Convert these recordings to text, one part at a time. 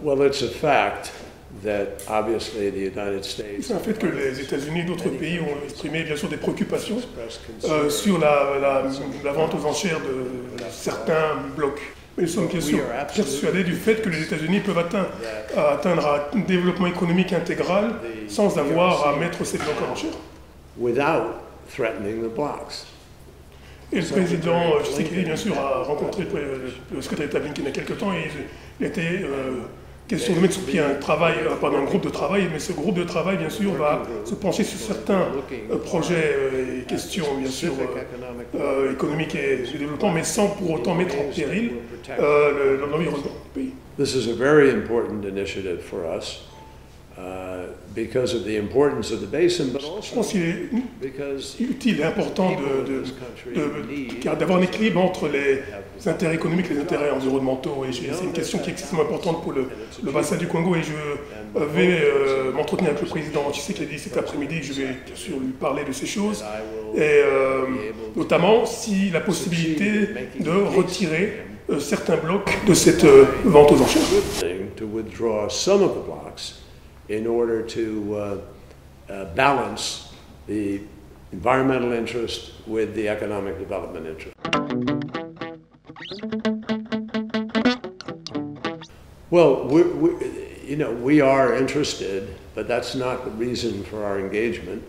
Well, it's a fact that obviously the United States. C'est un fait que les États-Unis et d'autres pays ont exprimé bien sûr des préoccupations sur la vente aux enchères de certains blocs. Mais nous sommes bien sûr persuadés du fait que les États-Unis peuvent atteindre un développement économique intégral sans avoir à mettre ces blocs en enchères. Without threatening the blocks. Et le président Tshisekedi, bien sûr, a rencontré le secrétaire d'État Blinken il y a quelques temps et il était question de mettre sur pied un travail, pardon, un groupe de travail, mais ce groupe de travail, bien sûr, va se pencher sur certains projets et questions, bien sûr, économiques et de développement, mais sans pour autant mettre en péril l'environnement du pays. This is a very important initiative for us. Because of the importance of the basin, but also je pense qu'il est utile et important d'avoir un équilibre entre les intérêts économiques et les intérêts environnementaux. Et c'est une question qui est extrêmement importante pour le bassin du Congo. Et je vais m'entretenir avec le président Tshisekedi cet après-midi. Je vais bien sûr lui parler de ces choses. Et notamment si la possibilité de retirer certains blocs de cette vente aux enchères. To withdraw some of the blocks in order to balance the environmental interest with the economic development interest. Well, we are interested, but that's not the reason for our engagement.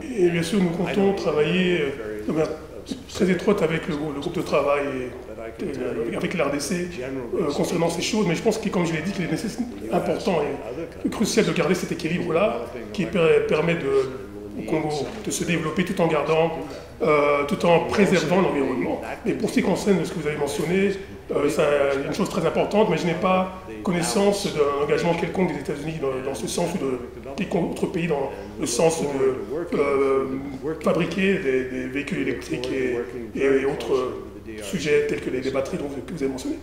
Et bien sûr, nous comptons travailler de manière très étroite avec le groupe de travail et avec l'RDC concernant ces choses, mais je pense que, comme je l'ai dit, qu'il est important et crucial de garder cet équilibre-là qui permet au Congo de se développer tout en préservant l'environnement. Et pour ce qui concerne ce que vous avez mentionné, c'est une chose très importante, mais je n'ai pas connaissance d'un engagement quelconque des États-Unis dans ce sens ou de quelconque autre pays dans le sens de fabriquer des véhicules électriques et autres sujets tels que les batteries que vous avez mentionnés.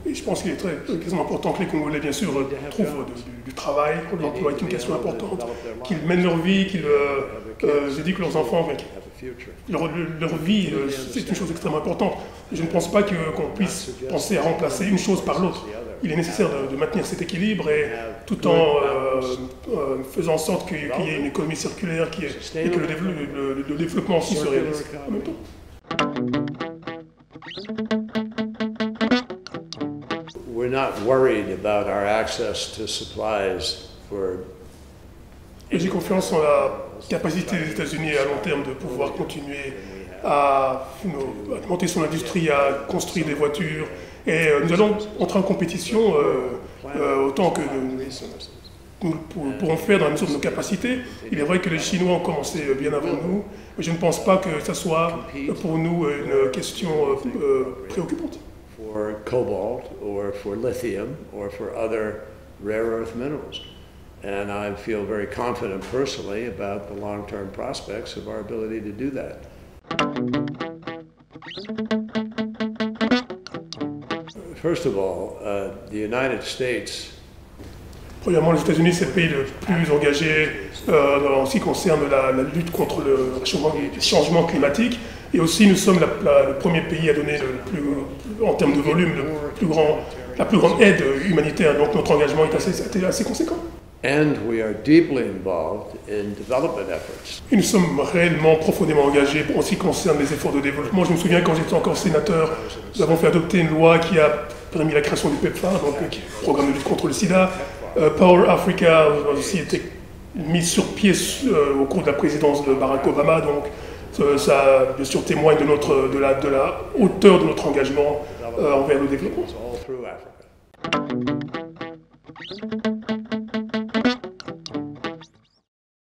Et je pense qu'il est très important que les Congolais, bien sûr, trouvent du travail, l'emploi est une question importante, qu'ils mènent leur vie, j'ai dit que leurs enfants, leur vie, c'est une chose extrêmement importante. Je ne pense pas qu'on puisse penser à remplacer une chose par l'autre. Il est nécessaire de maintenir cet équilibre et tout en faisant en sorte qu'il y ait une économie circulaire et que le développement aussi se réalise en même temps. We're not worried about our access to supplies for. Et j'ai confiance en la capacité des États-Unis à long terme de pouvoir continuer à augmenter son industrie, à construire des voitures. Et nous allons entrer en compétition autant que nous pourrons faire dans la mesure de nos capacités. Il est vrai que les Chinois ont commencé bien avant nous, mais je ne pense pas que ce soit pour nous une question préoccupante. For cobalt or for lithium or for other rare earth minerals. And I feel very confident personally about the long-term prospects of our ability to do that. First of all, the United States. Premièrement, les États-Unis, c'est le pays le plus engagé en ce qui concerne la lutte contre le changement climatique. Et aussi, nous sommes le premier pays à donner en termes de volume, la plus grande aide humanitaire. Donc notre engagement est assez conséquent. And we are deeply involved in development efforts. Et nous sommes réellement profondément engagés en ce qui concerne les efforts de développement. Je me souviens quand j'étais encore sénateur, nous avons fait adopter une loi qui a permis la création du PEPFAR, donc le programme de lutte contre le sida. Power Africa a aussi été mis sur pied au cours de la présidence de Barack Obama. Donc ça, bien sûr, témoigne de la hauteur de notre engagement envers le développement.